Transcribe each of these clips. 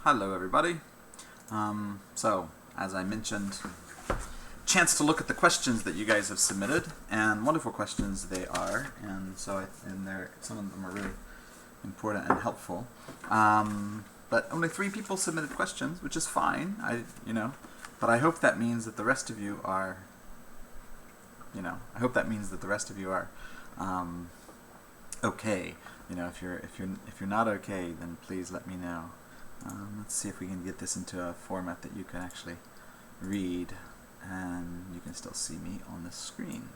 Hello, everybody. So, as I mentioned, chance to look at the questions that you guys have submitted, and wonderful questions they are, and some of them are really important and helpful. But only 3 people submitted questions, which is fine. But I hope that means that the rest of you are. Okay. If you're not okay, then please let me know. Let's see if we can get this into a format that you can actually read and you can still see me on the screen.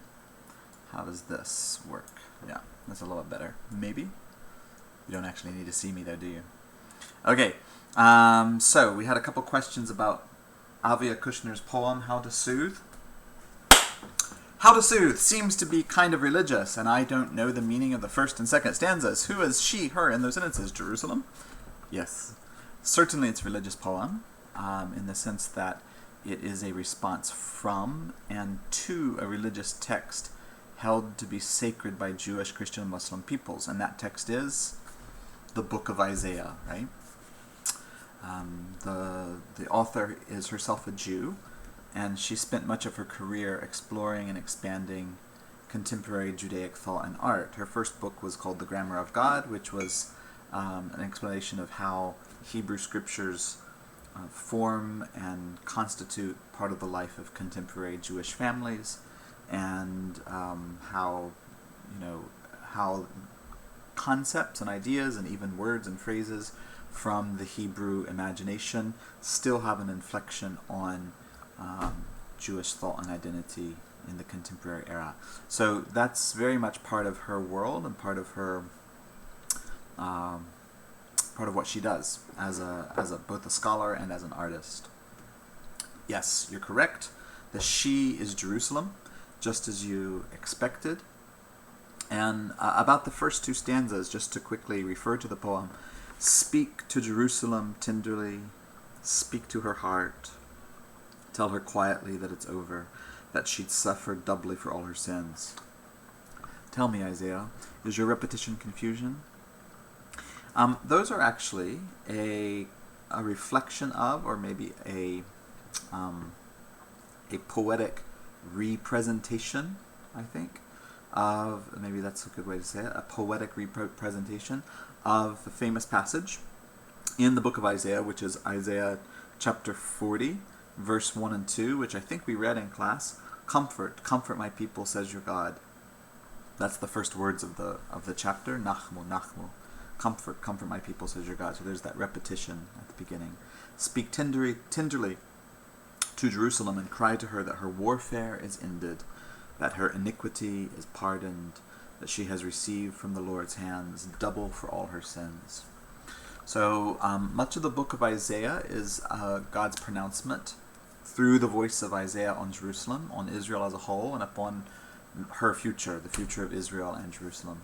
How does this work? Yeah, that's a little bit better. Maybe? You don't actually need to see me though, do you? Okay, so we had a couple questions about Avia Kushner's poem, How to Soothe. How to Soothe seems to be kind of religious, and I don't know the meaning of the first and second stanzas. Who is she, her in those sentences? Jerusalem? Yes. Certainly it's a religious poem, in the sense that it is a response from and to a religious text held to be sacred by Jewish, Christian, and Muslim peoples. And that text is the Book of Isaiah, right? The author is herself a Jew, and she spent much of her career exploring and expanding contemporary Judaic thought and art. Her first book was called The Grammar of God, which was an explanation of how Hebrew scriptures form and constitute part of the life of contemporary Jewish families, and how concepts and ideas and even words and phrases from the Hebrew imagination still have an inflection on Jewish thought and identity in the contemporary era. So that's very much part of her world and part of her part of what she does as both a scholar and as an artist. Yes, you're correct. The she is Jerusalem, just as you expected. And about the first 2 stanzas, just to quickly refer to the poem: speak to Jerusalem tenderly, speak to her heart. Tell her quietly that it's over, that she'd suffered doubly for all her sins. Tell me, Isaiah, is your repetition confusion? Those are actually a reflection of, or maybe a poetic representation, I think, of, maybe that's a good way to say it, a poetic representation of the famous passage in the book of Isaiah, which is Isaiah chapter 40, verse 1 and 2, which I think we read in class. Comfort, comfort my people, says your God. That's the first words of the chapter. Nachmu, nachmu. Comfort, comfort my people, says your God. So there's that repetition at the beginning. Speak tenderly to Jerusalem and cry to her that her warfare is ended, that her iniquity is pardoned, that she has received from the Lord's hands double for all her sins. So much of the book of Isaiah is God's pronouncement through the voice of Isaiah on Jerusalem, on Israel as a whole, and upon her future, the future of Israel and Jerusalem.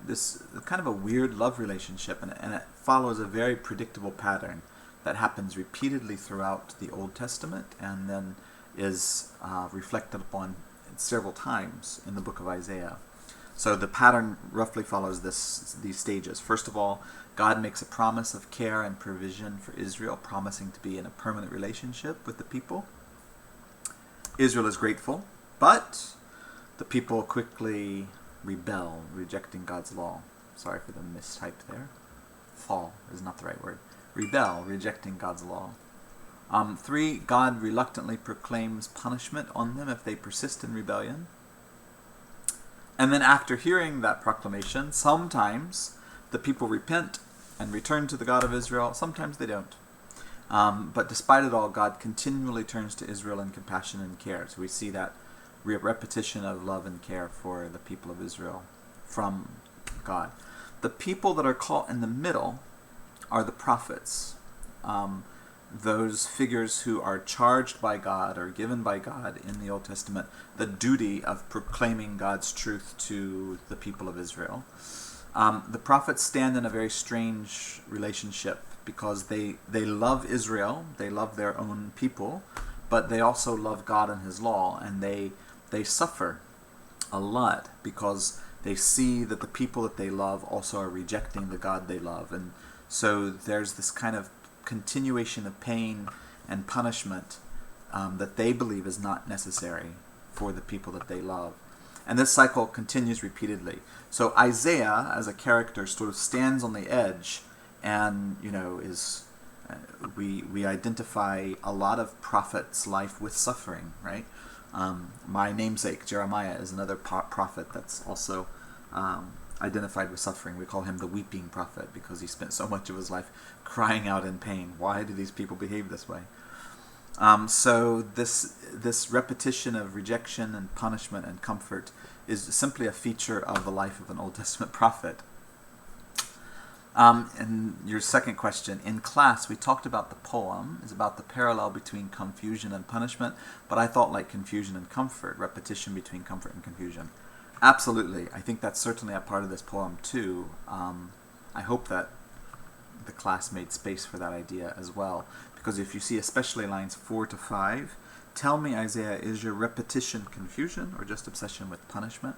This kind of a weird love relationship, and it follows a very predictable pattern that happens repeatedly throughout the Old Testament, and then is reflected upon several times in the book of Isaiah. So the pattern roughly follows these stages. First of all, God makes a promise of care and provision for Israel, promising to be in a permanent relationship with the people. Israel is grateful, but the people quickly rebel, rejecting God's law. Sorry for the mistype there. Fall is not the right word. Rebel, rejecting God's law. 3, God reluctantly proclaims punishment on them if they persist in rebellion. And then after hearing that proclamation, sometimes the people repent and return to the God of Israel. Sometimes they don't. But despite it all, God continually turns to Israel in compassion and care. So we see that repetition of love and care for the people of Israel from God. The people that are caught in the middle are the prophets. Those figures who are charged by God or given by God in the Old Testament the duty of proclaiming God's truth to the people of Israel. The prophets stand in a very strange relationship because they love Israel, they love their own people, but they also love God and His law, and they suffer a lot because they see that the people that they love also are rejecting the God they love. And So there's this kind of continuation of pain and punishment that they believe is not necessary for the people that they love. And this cycle continues repeatedly. So Isaiah, as a character, sort of stands on the edge, and is we identify a lot of prophets' life with suffering, right? My namesake Jeremiah is another prophet that's also identified with suffering. We call him the weeping prophet because he spent so much of his life crying out in pain. Why do these people behave this way? So this repetition of rejection and punishment and comfort is simply a feature of the life of an Old Testament prophet. And your second question, in class we talked about the poem is about the parallel between confusion and punishment, but I thought like confusion and comfort, repetition between comfort and confusion. Absolutely, I think that's certainly a part of this poem too. I hope that the class made space for that idea as well. Because if you see especially lines 4 to 5, tell me, Isaiah, is your repetition confusion or just obsession with punishment?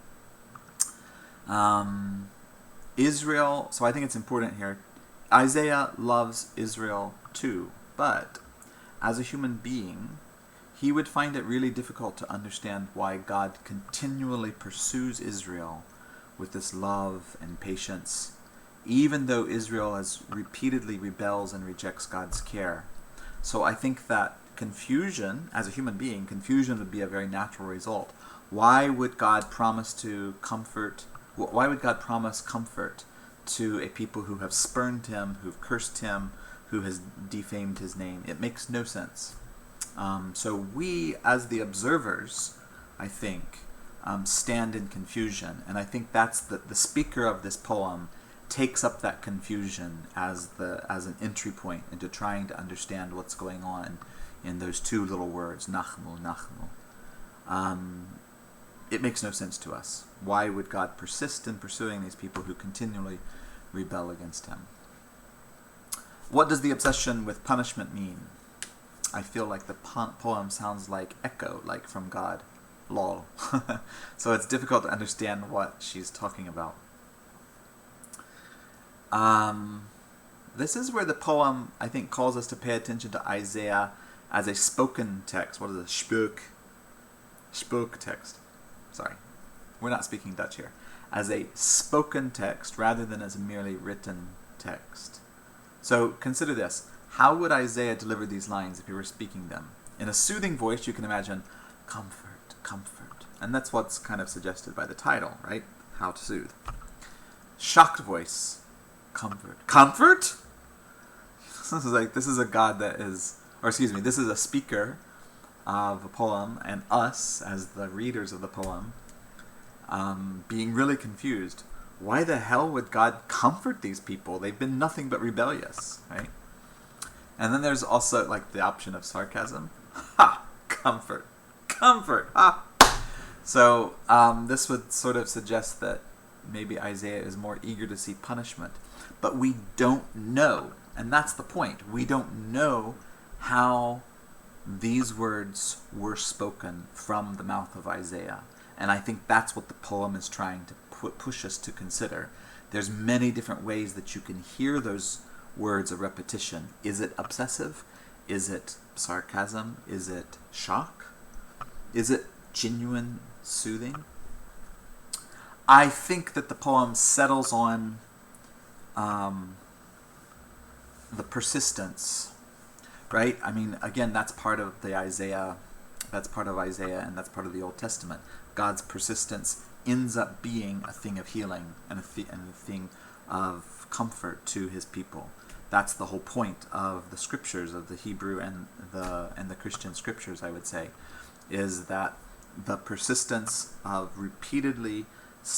Israel, so I think it's important here. Isaiah loves Israel too, but as a human being, he would find it really difficult to understand why God continually pursues Israel with this love and patience, even though Israel has repeatedly rebels and rejects God's care. So I think that confusion, as a human being, confusion would be a very natural result. Why would God promise comfort to a people who have spurned him, who've cursed him, who has defamed his name? It makes no sense. So we, as the observers, I think, stand in confusion. And I think that's the speaker of this poem takes up that confusion as an entry point into trying to understand what's going on in those two little words, nachmu, nachmu. It makes no sense to us. Why would God persist in pursuing these people who continually rebel against him? What does the obsession with punishment mean? I feel like the poem sounds like echo, like from God. Lol. So it's difficult to understand what she's talking about. This is where the poem, I think, calls us to pay attention to Isaiah as a spoken text. What is it? Spook text. Sorry. We're not speaking Dutch here. As a spoken text rather than as a merely written text. So consider this. How would Isaiah deliver these lines if he were speaking them? In a soothing voice, you can imagine, comfort, comfort. And that's what's kind of suggested by the title, right? How to soothe. Shocked voice, comfort. Comfort? This is a God that is, this is a speaker of a poem, and us, as the readers of the poem, being really confused. Why the hell would God comfort these people? They've been nothing but rebellious, right? And then there's also like the option of sarcasm. Ha! Comfort. Comfort! Ha! So this would sort of suggest that maybe Isaiah is more eager to see punishment. But we don't know, and that's the point. We don't know how these words were spoken from the mouth of Isaiah. And I think that's what the poem is trying to push us to consider. There's many different ways that you can hear those words of repetition. Is it obsessive? Is it sarcasm? Is it shock? Is it genuine soothing? I think that the poem settles on the persistence, right? I mean, again, that's part of Isaiah, and that's part of the Old Testament. God's persistence ends up being a thing of healing and a thing of comfort to his people. That's the whole point of the scriptures, of the Hebrew and the Christian scriptures, I would say, is that the persistence of repeatedly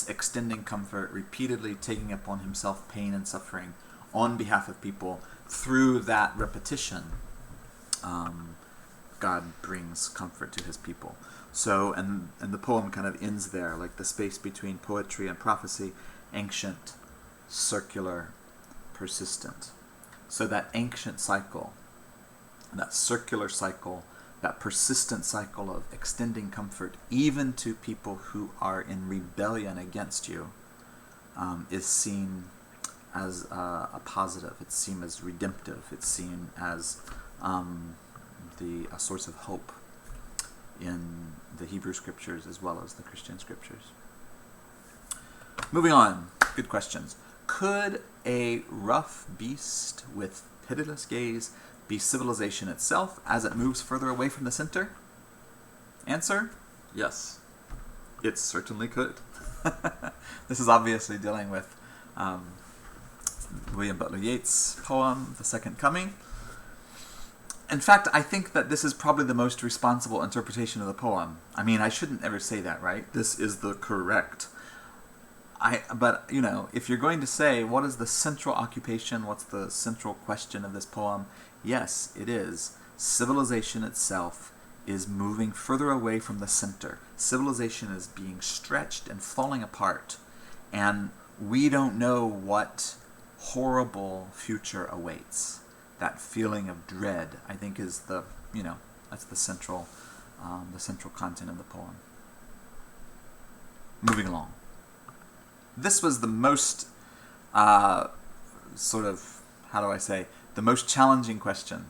extending comfort, repeatedly taking upon himself pain and suffering on behalf of people, through that repetition, God brings comfort to his people. So, and the poem kind of ends there, like the space between poetry and prophecy, ancient, circular, persistent. So that ancient cycle, that circular cycle, that persistent cycle of extending comfort even to people who are in rebellion against you, is seen a positive. It's seen as redemptive. It's seen as a source of hope in the Hebrew scriptures as well as the Christian scriptures. Moving on. Good questions. Could a rough beast with pitiless gaze be civilization itself as it moves further away from the center? Answer: yes. It certainly could. This is obviously dealing with William Butler Yeats' poem, The Second Coming. In fact, I think that this is probably the most responsible interpretation of the poem. I mean, I shouldn't ever say that, right? This is the correct. But, you know, if you're going to say, what is the central occupation, what's the central question of this poem? Yes, it is. Civilization itself is moving further away from the center. Civilization is being stretched and falling apart. And we don't know what horrible future awaits. That feeling of dread, I think, is that's the central content of the poem. Moving along. This was the most, the most challenging question.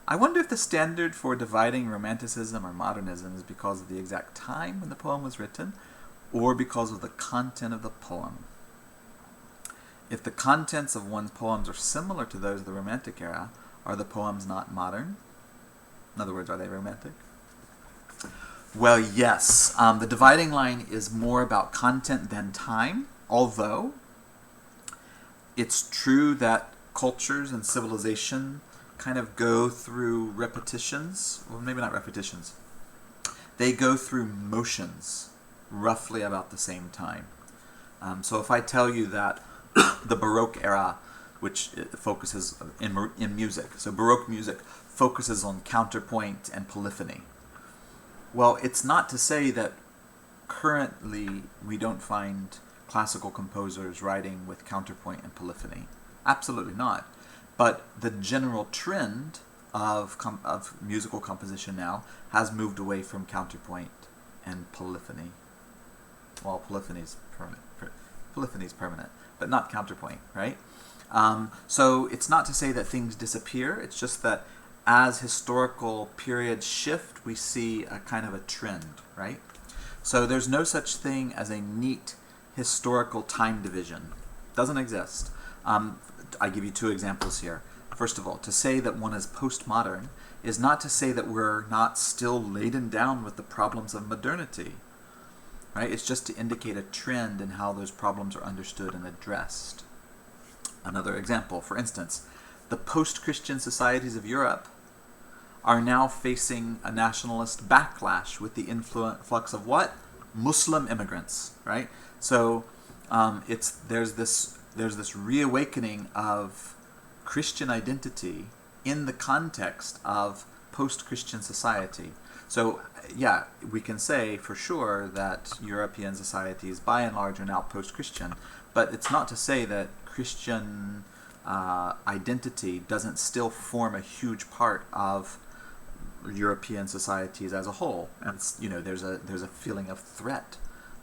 I wonder if the standard for dividing Romanticism or modernism is because of the exact time when the poem was written, or because of the content of the poem. If the contents of one's poems are similar to those of the Romantic era, are the poems not modern? In other words, are they romantic? Well, yes. The dividing line is more about content than time, although it's true that cultures and civilization kind of go through repetitions. Well, maybe not repetitions. They go through motions roughly about the same time. So if I tell you that the Baroque era, which focuses in music, so Baroque music focuses on counterpoint and polyphony. Well, it's not to say that currently we don't find classical composers writing with counterpoint and polyphony. Absolutely not. But the general trend of musical composition now has moved away from counterpoint and polyphony. Well, polyphony's permanent, but not counterpoint, right? So it's not to say that things disappear. It's just that as historical periods shift, we see a kind of a trend, right? So there's no such thing as a neat historical time division. Doesn't exist. I give you two examples here. First of all, to say that one is postmodern is not to say that we're not still laden down with the problems of modernity, right? It's just to indicate a trend in how those problems are understood and addressed. Another example, for instance, the post-Christian societies of Europe are now facing a nationalist backlash with the influx of what? Muslim immigrants, right? So there's this reawakening of Christian identity in the context of post-Christian society. So yeah, we can say for sure that European societies by and large are now post-Christian, but it's not to say that Christian identity doesn't still form a huge part of European societies as a whole. And there's a feeling of threat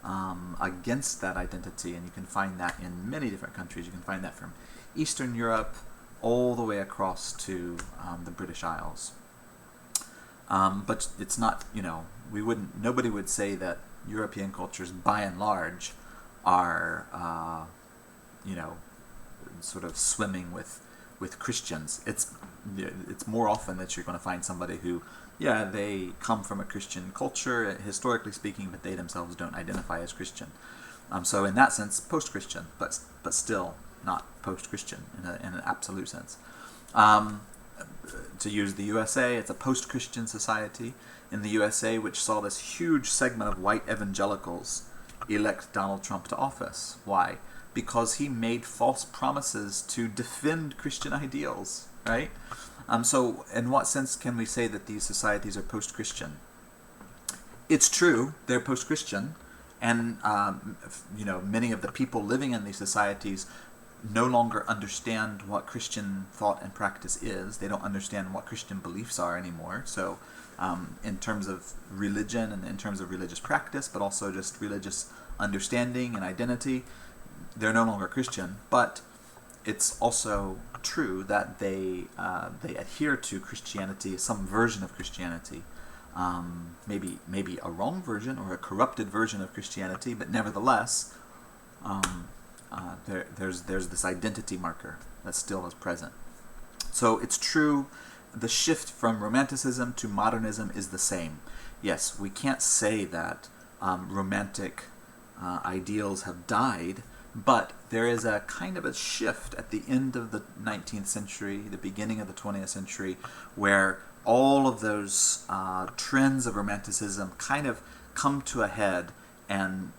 against that identity, and you can find that in many different countries. You can find that from Eastern Europe all the way across to the British Isles. But it's not, nobody would say that European cultures by and large are, sort of swimming with Christians. It's more often that you're going to find somebody who, they come from a Christian culture, historically speaking, but they themselves don't identify as Christian. So in that sense, post-Christian, but still not post-Christian in an absolute sense. To use the USA, it's a post-Christian society in the USA, which saw this huge segment of white evangelicals elect Donald Trump to office. Why? Because he made false promises to defend Christian ideals, right? So in what sense can we say that these societies are post-Christian? It's true, they're post-Christian, and many of the people living in these societies no longer understand what Christian thought and practice is. They don't understand what Christian beliefs are anymore. So in terms of religion and in terms of religious practice, but also just religious understanding and identity, they're no longer Christian. But it's also true that they adhere to Christianity, some version of Christianity, maybe a wrong version or a corrupted version of Christianity, but nevertheless, there's this identity marker that still is present. So it's true, the shift from Romanticism to modernism is the same. Yes, we can't say that romantic ideals have died, but there is a kind of a shift at the end of the 19th century, the beginning of the 20th century, where all of those trends of Romanticism kind of come to a head, and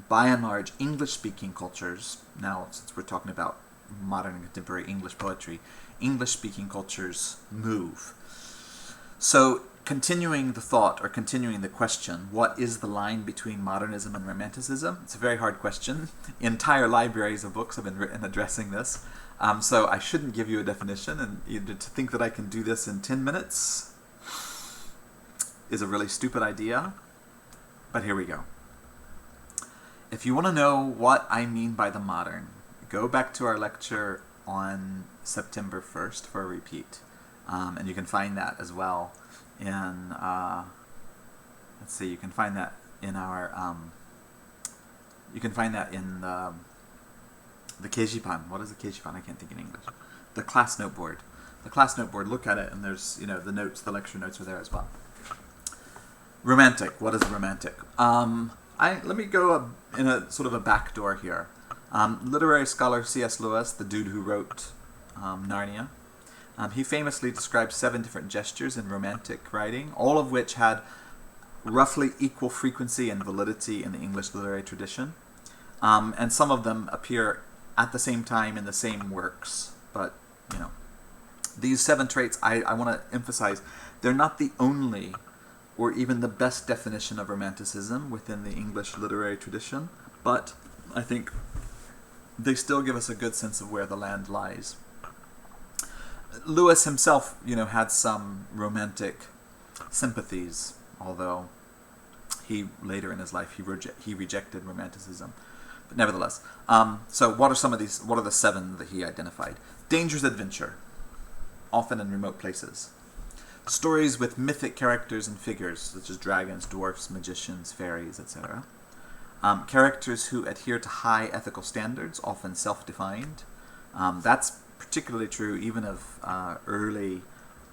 by and large, English-speaking cultures, now since we're talking about modern and contemporary English poetry, English-speaking cultures move. So continuing the thought, or continuing the question, what is the line between modernism and Romanticism? It's a very hard question. Entire libraries of books have been written addressing this. So I shouldn't give you a definition, and to think that I can do this in 10 minutes is a really stupid idea, but here we go. If you want to know what I mean by the modern, go back to our lecture on September 1st for a repeat. And you can find that as well in, let's see, you can find that in our, you can find that in the Keijipan. What is the Keijipan? I can't think in English. The class note board. The class note board, look at it, and there's, the notes, the lecture notes are there as well. Romantic. What is romantic? Let me go in a sort of a backdoor here. Literary scholar C.S. Lewis, the dude who wrote Narnia, he famously described 7 different gestures in romantic writing, all of which had roughly equal frequency and validity in the English literary tradition. And some of them appear at the same time in the same works. But, these 7 traits, I want to emphasize, they're not the only or even the best definition of Romanticism within the English literary tradition, but I think they still give us a good sense of where the land lies. Lewis himself, had some romantic sympathies, although he later in his life he rejected Romanticism. But nevertheless, so what are some of these? What are the 7 that he identified? Dangerous adventure, often in remote places. Stories with mythic characters and figures, such as dragons, dwarfs, magicians, fairies, etc. Characters who adhere to high ethical standards, often self-defined. That's particularly true even of early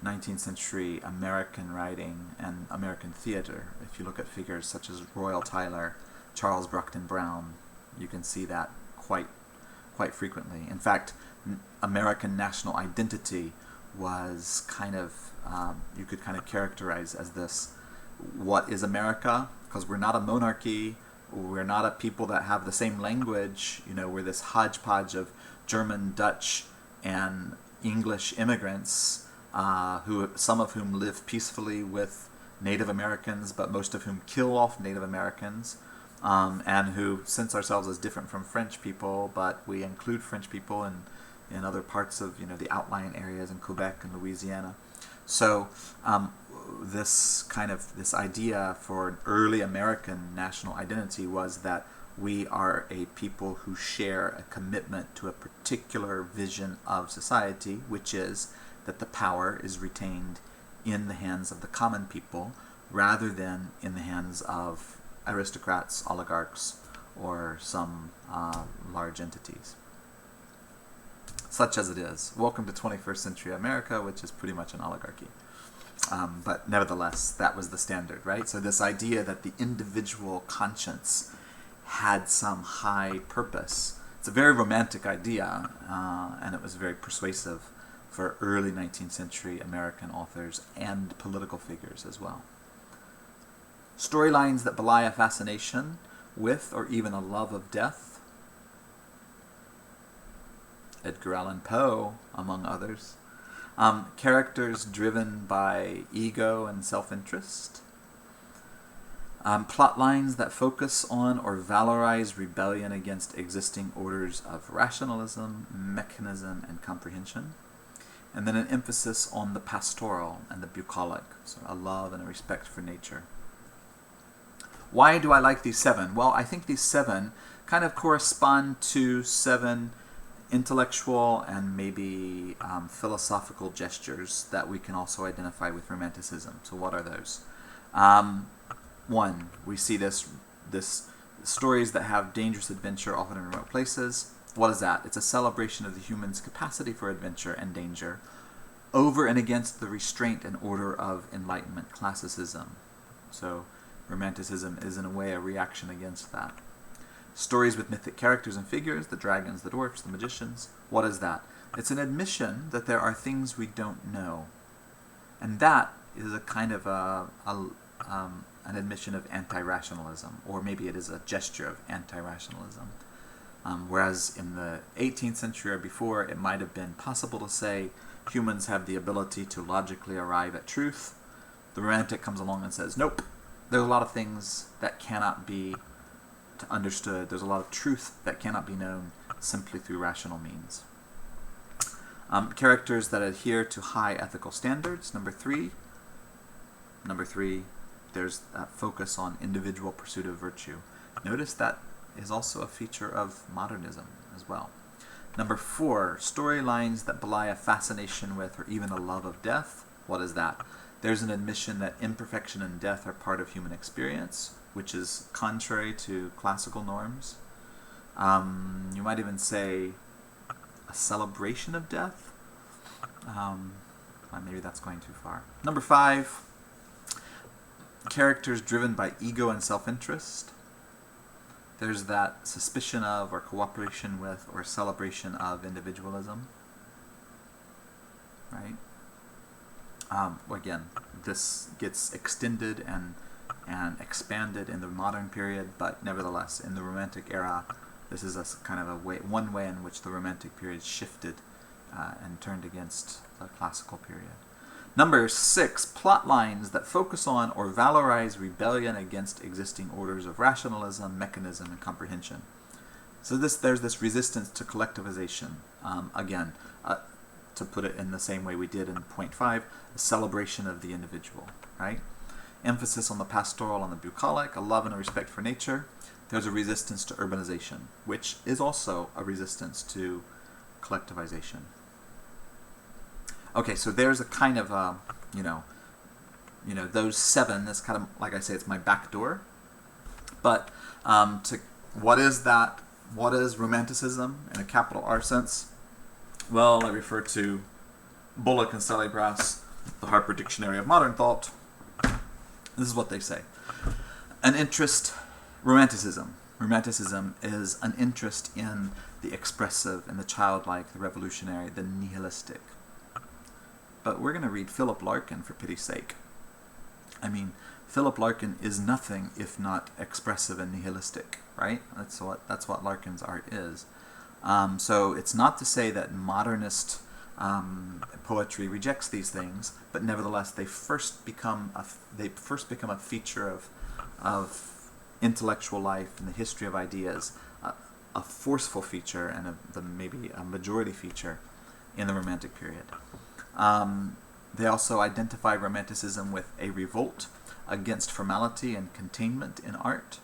19th century American writing and American theater. If you look at figures such as Royal Tyler, Charles Brockden Brown, you can see that quite frequently. In fact, American national identity was kind of, you could kind of characterize as this, what is America? Because we're not a monarchy, we're not a people that have the same language, we're this hodgepodge of German, Dutch, and English immigrants, who some of whom live peacefully with Native Americans, but most of whom kill off Native Americans, and who sense ourselves as different from French people, but we include French people in other parts of the outlying areas in Quebec and Louisiana. So this idea for an early American national identity was that we are a people who share a commitment to a particular vision of society, which is that the power is retained in the hands of the common people rather than in the hands of aristocrats, oligarchs, or some large entities. Such as it is. Welcome to 21st century America, which is pretty much an oligarchy. But nevertheless, that was the standard, right? So this idea that the individual conscience had some high purpose, it's a very romantic idea, and it was very persuasive for early 19th century American authors and political figures as well. Storylines that belie a fascination with or even a love of death. Edgar Allan Poe, among others. Characters driven by ego and self-interest. Plot lines that focus on or valorize rebellion against existing orders of rationalism, mechanism, and comprehension. And then an emphasis on the pastoral and the bucolic, so a love and a respect for nature. Why do I like these 7? Well, I think these 7 kind of correspond to 7 intellectual and maybe philosophical gestures that we can also identify with Romanticism. So what are those? One, we see this stories that have dangerous adventure, often in remote places. What is that? It's a celebration of the human's capacity for adventure and danger, over and against the restraint and order of Enlightenment classicism. So Romanticism is in a way a reaction against that. Stories with mythic characters and figures, the dragons, the dwarfs, the magicians. What is that? It's an admission that there are things we don't know. And that is a kind of an admission of anti-rationalism, or maybe it is a gesture of anti-rationalism. Whereas in the 18th century or before, it might have been possible to say humans have the ability to logically arrive at truth. The Romantic comes along and says, nope, there's a lot of things that cannot be understood. There's a lot of truth that cannot be known simply through rational means. Characters that adhere to high ethical standards. Number three, there's that focus on individual pursuit of virtue. Notice that is also a feature of modernism as well. Number four, storylines that belie a fascination with or even a love of death. What is that? There's an admission that imperfection and death are part of human experience, which is contrary to classical norms. You might even say a celebration of death. Maybe that's going too far. Number five, characters driven by ego and self-interest. There's that suspicion of, or cooperation with, or celebration of individualism. Right? Again, this gets extended and expanded in the modern period, but nevertheless, in the Romantic era, this is a kind of one way in which the Romantic period shifted and turned against the classical period. Number six, plot lines that focus on or valorize rebellion against existing orders of rationalism, mechanism, and comprehension. So there's this resistance to collectivization. Again, to put it in the same way we did in point 5, a celebration of the individual, right? Emphasis on the pastoral and the bucolic, a love and a respect for nature. There's a resistance to urbanization, which is also a resistance to collectivization. Okay, so there's a kind of, those seven. That's kind of, like I say, it's my back door. But what is that? What is Romanticism in a capital R sense? Well, I refer to Bullock and Sallybrass, the Harper Dictionary of Modern Thought. This is what they say. Romanticism is an interest in the expressive, in the childlike, the revolutionary, the nihilistic. But we're going to read Philip Larkin, for pity's sake. I mean, Philip Larkin is nothing if not expressive and nihilistic, right? That's what Larkin's art is. So it's not to say that modernist poetry rejects these things, but nevertheless they first become a feature of intellectual life and the history of ideas, a forceful feature and maybe a majority feature in the Romantic period. They also identify Romanticism with a revolt against formality and containment in art.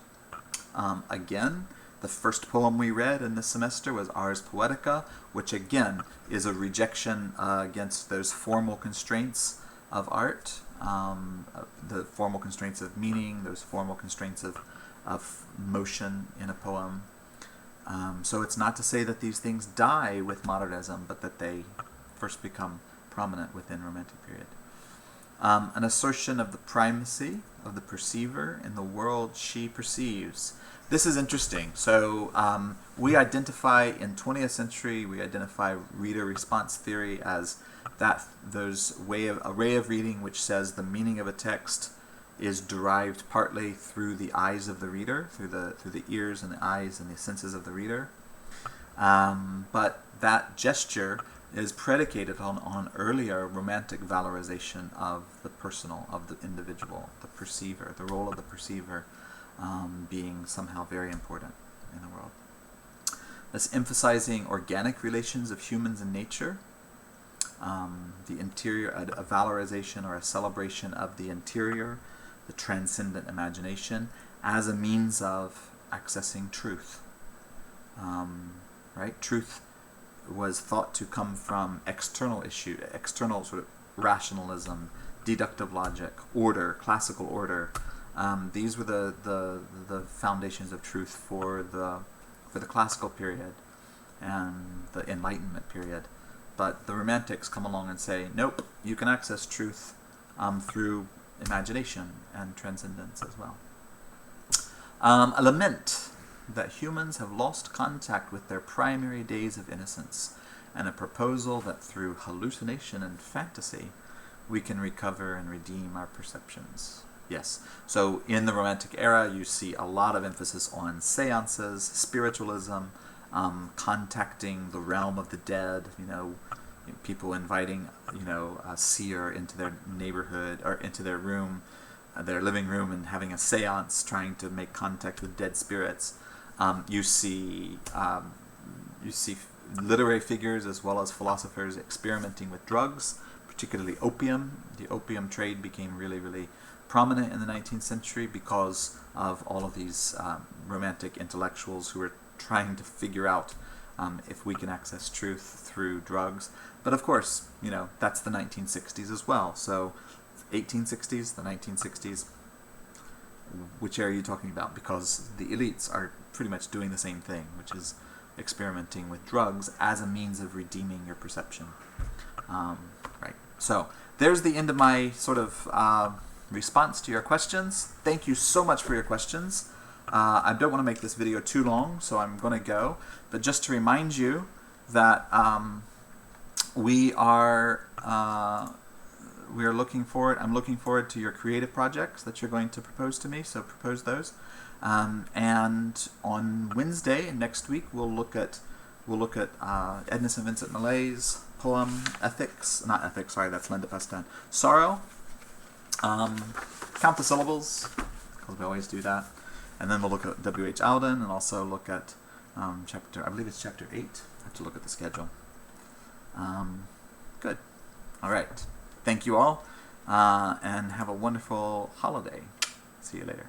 Again, the first poem we read in this semester was Ars Poetica, which again is a rejection against those formal constraints of art, the formal constraints of meaning, those formal constraints of motion in a poem. So it's not to say that these things die with modernism, but that they first become prominent within Romantic period. An assertion of the primacy of the perceiver in the world she perceives. This is interesting. So we identify in 20th century, we identify reader response theory as a way of reading which says the meaning of a text is derived partly through the eyes of the reader, through the ears and the eyes and the senses of the reader. But that gesture is predicated on earlier Romantic valorization of the personal, of the individual, the perceiver, the role of the perceiver being somehow very important in the world. That's emphasizing organic relations of humans and nature, the interior, a valorization or a celebration of the interior, the transcendent imagination, as a means of accessing truth. Right? Truth was thought to come from external external sort of rationalism, deductive logic, order, classical order. These were the foundations of truth for the classical period and the Enlightenment period. But the Romantics come along and say, nope, you can access truth through imagination and transcendence as well. A lament that humans have lost contact with their primary days of innocence, and a proposal that through hallucination and fantasy we can recover and redeem our perceptions. Yes, so in the Romantic era you see a lot of emphasis on seances, spiritualism, contacting the realm of the dead, people inviting, a seer into their neighborhood or into their room, their living room, and having a seance, trying to make contact with dead spirits. You see literary figures as well as philosophers experimenting with drugs, particularly opium. The opium trade became really, really prominent in the 19th century because of all of these Romantic intellectuals who were trying to figure out if we can access truth through drugs. But of course, that's the 1960s as well. So 1860s, the 1960s, which area are you talking about? Because the elites are pretty much doing the same thing, which is experimenting with drugs as a means of redeeming your perception. Right. So there's the end of my sort of response to your questions. Thank you so much for your questions. I don't want to make this video too long, so I'm going to go. But just to remind you that we are looking forward. I'm looking forward to your creative projects that you're going to propose to me. So propose those. And on Wednesday next week, we'll look at Edna St. Vincent Millay's poem that's Linda Pastan. Sorrow. Count the syllables, because we always do that. And then we'll look at W.H. Auden and also look at I believe it's chapter 8. I have to look at the schedule. Good. All right. Thank you all, and have a wonderful holiday. See you later.